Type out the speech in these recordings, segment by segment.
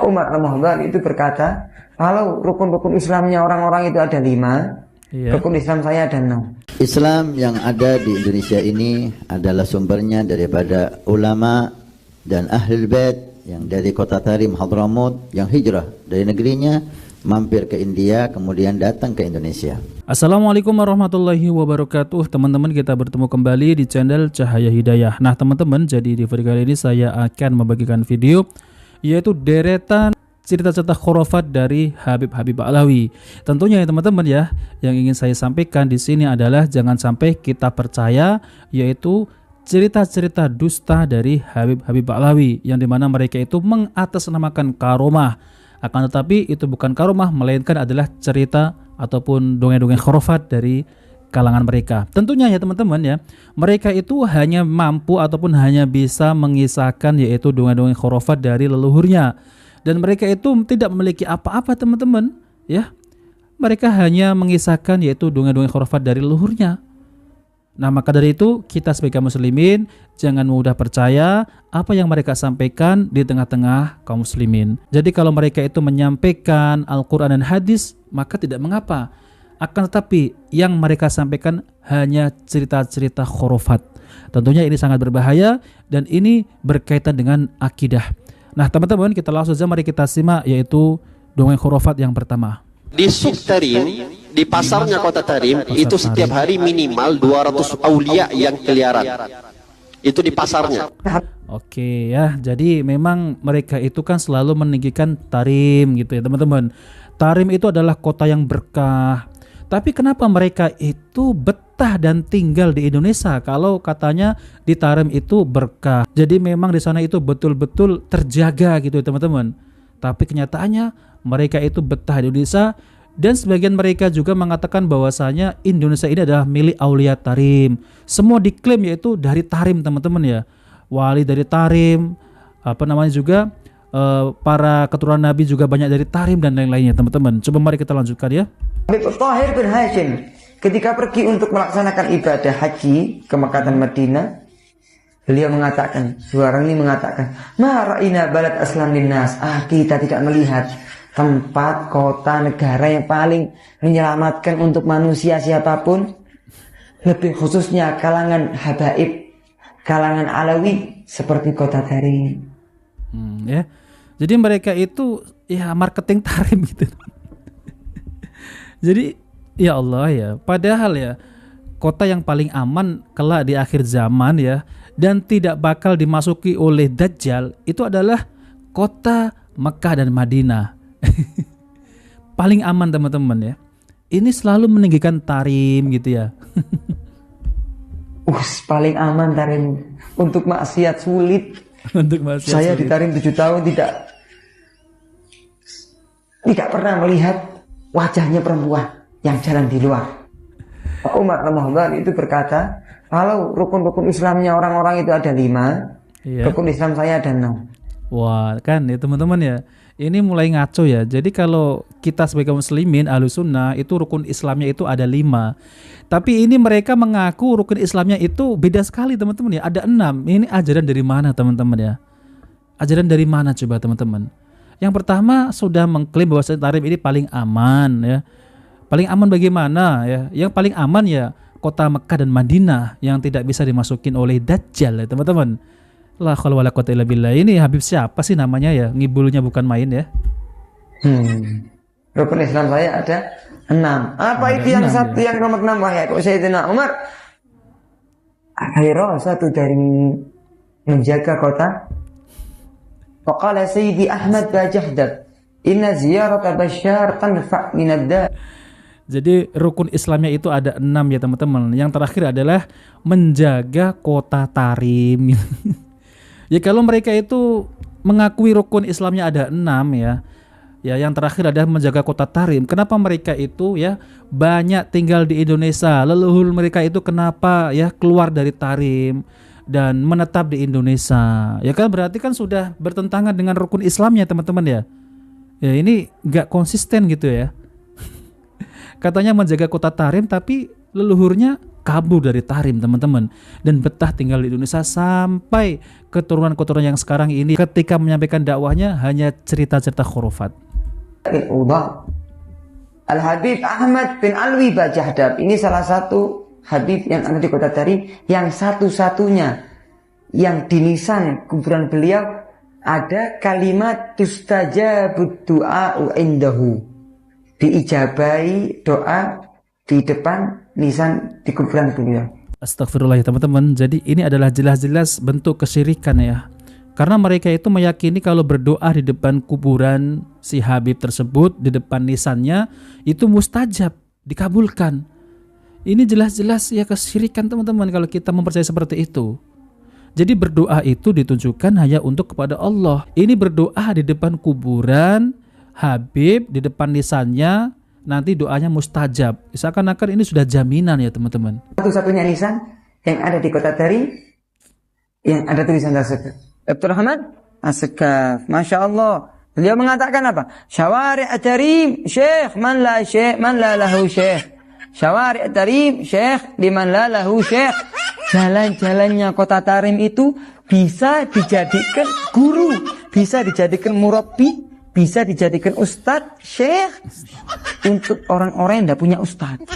Umar Al-Muhdar itu berkata, kalau rukun-rukun Islamnya orang-orang itu ada 5, rukun Islam saya ada 6. Islam yang ada di Indonesia ini adalah sumbernya daripada ulama dan ahlul bait yang dari kota Tarim Hadramut yang hijrah dari negerinya mampir ke India kemudian datang ke Indonesia. Assalamualaikum warahmatullahi wabarakatuh. Teman-teman, kita bertemu kembali di channel Cahaya Hidayah. Nah teman-teman, jadi di video kali ini saya akan membagikan video yaitu deretan cerita-cerita khurafat dari Habib Ba'alawi. Tentunya ya teman-teman ya, yang ingin saya sampaikan di sini adalah jangan sampai kita percaya yaitu cerita-cerita dusta dari Habib Ba'alawi yang dimana mereka itu mengatasnamakan karomah. Akan tetapi itu bukan karomah, melainkan adalah cerita ataupun dongeng-dongeng khurafat dari kalangan mereka. Tentunya ya teman-teman ya, mereka itu hanya mampu ataupun hanya bisa mengisahkan yaitu dongeng-dongeng khurafat dari leluhurnya. Dan mereka itu tidak memiliki apa-apa teman-teman ya. Mereka hanya mengisahkan yaitu dongeng-dongeng khurafat dari leluhurnya. Nah maka dari itu kita sebagai muslimin jangan mudah percaya apa yang mereka sampaikan di tengah-tengah kaum muslimin. Jadi kalau mereka itu menyampaikan Al-Quran dan hadis maka tidak mengapa. Akan tetapi yang mereka sampaikan hanya cerita-cerita khurafat. Tentunya ini sangat berbahaya dan ini berkaitan dengan akidah. Nah teman-teman, kita langsung saja mari kita simak yaitu dongeng khurafat yang pertama. Di Suk Tarim, di pasarnya kota Tarim, itu setiap hari minimal 200 aulia yang keliaran. Itu di pasarnya. Oke ya, jadi memang mereka itu kan selalu meninggikan Tarim gitu ya teman-teman. Tarim itu adalah kota yang berkah. Tapi kenapa mereka itu betah dan tinggal di Indonesia kalau katanya di Tarim itu berkah? Jadi memang di sana itu betul-betul terjaga gitu ya teman-teman. Tapi kenyataannya mereka itu betah di Indonesia dan sebagian mereka juga mengatakan bahwasanya Indonesia ini adalah milik Aulia Tarim. Semua diklaim yaitu dari Tarim teman-teman ya. Wali dari Tarim, juga para keturunan Nabi juga banyak dari Tarim dan lain-lainnya teman-teman. Coba mari kita lanjutkan ya. Habib Tahir bin Hashim ketika pergi untuk melaksanakan ibadah haji ke Makkah dan Madinah, beliau mengatakan, suara ini mengatakan, ma ra'ina balad aslamin nas, kita tidak melihat tempat, kota, negara yang paling menyelamatkan untuk manusia siapapun, lebih khususnya kalangan habaib, kalangan Alawi seperti kota Tarim. Ya. Jadi mereka itu ya marketing Tarim gitu. Jadi ya Allah ya, padahal ya kota yang paling aman kelak di akhir zaman ya dan tidak bakal dimasuki oleh Dajjal itu adalah kota Mekah dan Madinah. Paling aman teman-teman ya. Ini selalu meninggikan Tarim gitu ya. Paling aman Tarim. Untuk maksiat sulit. Untuk maksiat saya sulit. Di Tarim 7 tahun tidak pernah melihat wajahnya perempuan yang jalan di luar. Umar Al-Muhdar itu berkata, kalau rukun-rukun Islamnya orang-orang itu ada 5, rukun Islam saya ada 6. Wah kan ya teman-teman ya, ini mulai ngaco ya. Jadi kalau kita sebagai muslimin Ahlus Sunnah itu rukun Islamnya itu ada 5. Tapi ini mereka mengaku rukun Islamnya itu beda sekali teman-teman ya, ada 6. Ini ajaran dari mana teman-teman ya? Ajaran dari mana coba teman-teman? Yang pertama sudah mengklaim bahwa Tarim ini paling aman ya. Paling aman bagaimana ya? Yang paling aman ya kota Mekah dan Madinah yang tidak bisa dimasukin oleh Dajjal ya teman-teman. La haula wala quwwata illa billah. Ini Habib siapa sih namanya ya? Ngibulnya bukan main ya. Rukun Islam saya ada 6. Apa ada itu yang 6, satu ya? Yang nomor 6 ya? Kok Sayyidina Umar akhirnya satu dari menjaga kota. Faqala Sayyidi Ahmad Bajahdat, inna ziyarata Bashar tanfa' minad da'. Jadi rukun Islamnya itu ada 6 ya teman-teman. Yang terakhir adalah menjaga kota Tarim. Ya kalau mereka itu mengakui rukun Islamnya ada 6 ya. Ya yang terakhir adalah menjaga kota Tarim. Kenapa mereka itu ya banyak tinggal di Indonesia? Leluhur mereka itu kenapa ya keluar dari Tarim dan menetap di Indonesia? Ya kan berarti kan sudah bertentangan dengan rukun Islamnya teman-teman ya. Ya ini nggak konsisten gitu ya. Katanya menjaga kota Tarim tapi leluhurnya kabur dari tarim teman-teman, dan betah tinggal di Indonesia sampai keturunan-keturunan yang sekarang ini ketika menyampaikan dakwahnya hanya cerita-cerita khurafat. Al-Habib Ahmad bin Alwi Bajahdab ini salah satu Habib yang ada di kota Tarim yang satu-satunya yang di nisan kuburan beliau ada kalimat tustajabud du'a'u indahu, diijabahi doa di depan nisan di kuburan beliau. Astagfirullah ya teman-teman. Jadi ini adalah jelas-jelas bentuk kesyirikan ya. Karena mereka itu meyakini kalau berdoa di depan kuburan si Habib tersebut, di depan nisannya, itu mustajab, dikabulkan. Ini jelas-jelas ya kesyirikan teman-teman kalau kita mempercayai seperti itu. Jadi berdoa itu ditujukan hanya untuk kepada Allah. Ini berdoa di depan kuburan Habib, di depan nisannya, nanti doanya mustajab. Seakan-akan ini sudah jaminan ya teman-teman. Satu-satunya nisan yang ada di kota Tarim yang ada tulisan tersebut. Abdul Rahman As-Sekaf, Masya Allah. Beliau mengatakan apa? Syawari' Tarim syekh man la lahu syekh. Syawari' Tarim syekh liman la lahu syekh. Jalan-jalannya kota Tarim itu bisa dijadikan guru, bisa dijadikan murabbi, bisa dijadikan ustadz, syekh untuk orang-orang yang tidak punya ustadz.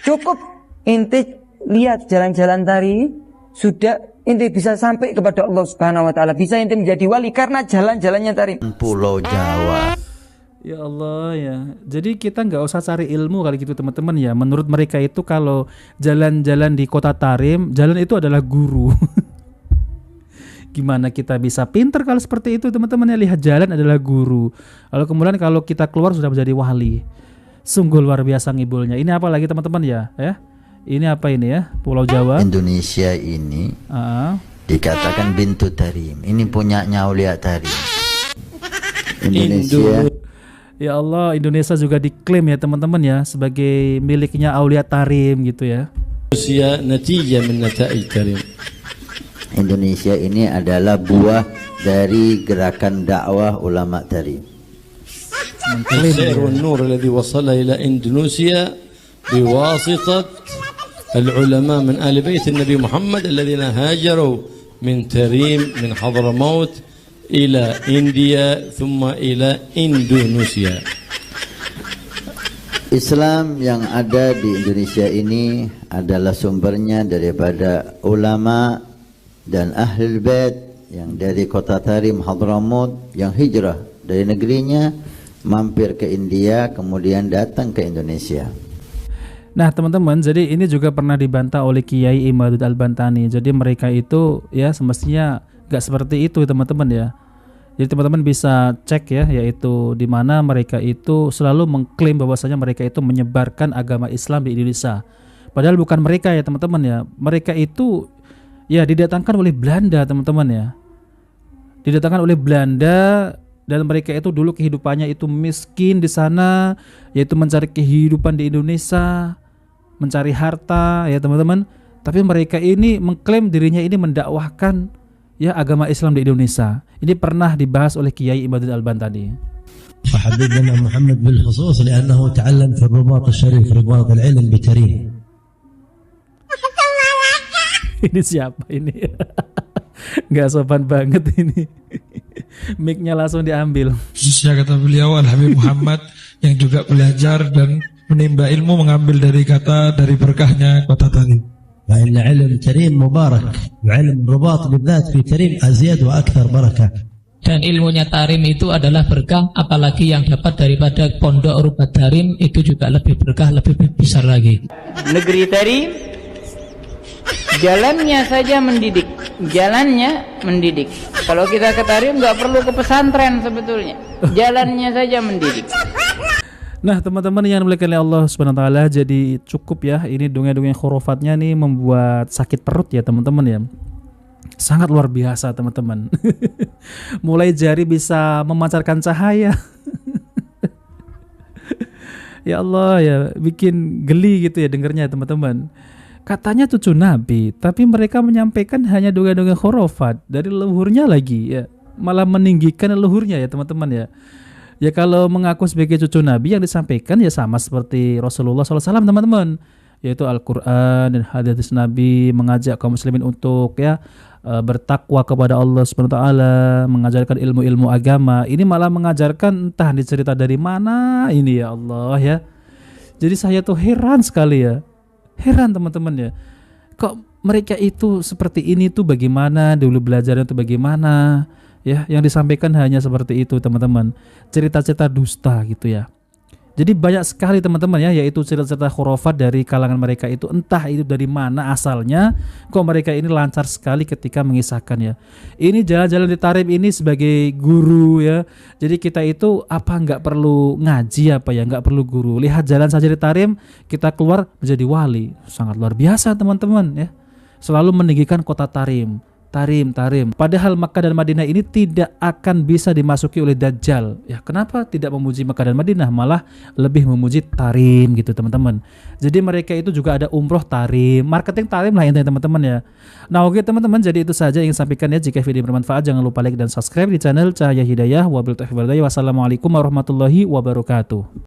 Cukup inti lihat jalan-jalan tadi, sudah inti bisa sampai kepada Allah Subhanahu wa taala, bisa inti menjadi wali karena jalan-jalannya Tarim. Pulau Jawa. Ya Allah ya. Jadi kita nggak usah cari ilmu kali gitu teman-teman ya. Menurut mereka itu kalau jalan-jalan di kota Tarim, jalan itu adalah guru. Gimana kita bisa pinter kalau seperti itu teman-teman ya, lihat jalan adalah guru. Lalu kemudian kalau kita keluar sudah menjadi wali. Sungguh luar biasa ngibulnya. Ini apa lagi teman-teman ya? Ini apa ini ya? Pulau Jawa. Indonesia ini dikatakan bintu Tarim. Ini punyanya Aulia Tarim. Indonesia. Ya Allah, Indonesia juga diklaim ya teman-teman ya sebagai miliknya Aulia Tarim gitu ya. Indonesia natijah min nataij Tarim. Indonesia ini adalah buah dari gerakan dakwah ulama Tarim. السير والنور الذي وصل إلى إندونيسيا بواسطة العلماء من آل بيت النبي محمد الذين هاجروا من تريم من حضرموت إلى إنديا ثم إلى إندونيسيا. Islam yang ada di Indonesia ini adalah sumbernya daripada ulama dan ahlul bait yang dari kota Tarim Hadramut yang hijrah dari negerinya mampir ke India kemudian datang ke Indonesia. Nah teman-teman, jadi ini juga pernah dibantah oleh Kiai Imadud Al-Bantani. Jadi mereka itu ya semestinya gak seperti itu teman-teman ya. Jadi teman-teman bisa cek ya, yaitu di mana mereka itu selalu mengklaim bahwasanya mereka itu menyebarkan agama Islam di Indonesia. Padahal bukan mereka ya teman-teman ya. Mereka itu ya didatangkan oleh Belanda teman-teman ya. Didatangkan oleh Belanda dan mereka itu dulu kehidupannya itu miskin di sana, yaitu mencari kehidupan di Indonesia, mencari harta ya teman-teman. Tapi mereka ini mengklaim dirinya ini mendakwahkan ya agama Islam di Indonesia. Ini pernah dibahas oleh Kiai Imadud Al-Bantani. وحبيبنا محمد بالخصوص لأنه تعلم في الرباط الشريف رباط العلم بتريم. Ini siapa ini? Gak sopan banget ini. Mic-nya langsung diambil. Khususnya kata beliau Al-Habib Muhammad yang juga belajar dan menimba ilmu mengambil dari berkahnya kota Tarim. فإن علم تريم مبارك وعلم الرباط بالذات في تريم أزيد وأكثر بركة. Dan ilmunya Tarim itu adalah berkah, apalagi yang dapat daripada pondok Rubat Tarim itu juga lebih berkah, lebih besar lagi. Negeri Tarim jalannya saja mendidik, jalannya mendidik. Kalau kita ke Tarim nggak perlu ke pesantren sebetulnya, jalannya saja mendidik. Nah teman-teman yang dimuliakan oleh Allah Subhanahu wa taala, jadi cukup ya ini dongeng-dongeng khurafatnya nih membuat sakit perut ya teman-teman ya. Sangat luar biasa teman-teman. Mulai jari bisa memancarkan cahaya. Ya Allah ya, bikin geli gitu ya dengernya teman-teman. Katanya cucu Nabi, tapi mereka menyampaikan hanya dongeng-dongeng khurafat dari leluhurnya lagi ya. Malah meninggikan leluhurnya ya teman-teman ya. Ya kalau mengaku sebagai cucu Nabi yang disampaikan ya sama seperti Rasulullah SAW teman-teman. yaitu Al-Quran dan hadis Nabi, mengajak kaum muslimin untuk bertakwa kepada Allah Subhanahu wa taala, mengajarkan ilmu-ilmu agama. Ini malah mengajarkan entah dicerita dari mana ini, ya Allah ya. Jadi saya tuh heran sekali ya. Heran teman-teman ya. Kok mereka itu seperti ini tuh bagaimana, dulu belajarnya tuh bagaimana ya, yang disampaikan hanya seperti itu teman-teman. Cerita-cerita dusta gitu ya. Jadi banyak sekali teman-teman ya, yaitu cerita-cerita khurafat dari kalangan mereka itu, entah itu dari mana asalnya, kok mereka ini lancar sekali ketika mengisahkan ya. Ini jalan-jalan di Tarim ini sebagai guru ya. Jadi kita itu apa nggak perlu ngaji apa ya, nggak perlu guru. Lihat jalan saja di Tarim, kita keluar menjadi wali. Sangat luar biasa teman-teman ya. Selalu meninggikan kota Tarim. Tarim. Padahal Makkah dan Madinah ini tidak akan bisa dimasuki oleh Dajjal. Ya, kenapa tidak memuji Makkah dan Madinah, malah lebih memuji Tarim gitu teman-teman. Jadi mereka itu juga ada umroh Tarim, marketing Tarim lah intinya teman-teman ya. Nah oke teman-teman, jadi itu saja yang sampaikan ya. Jika video bermanfaat jangan lupa like dan subscribe di channel Cahaya Hidayah. Wassalamualaikum warahmatullahi wabarakatuh.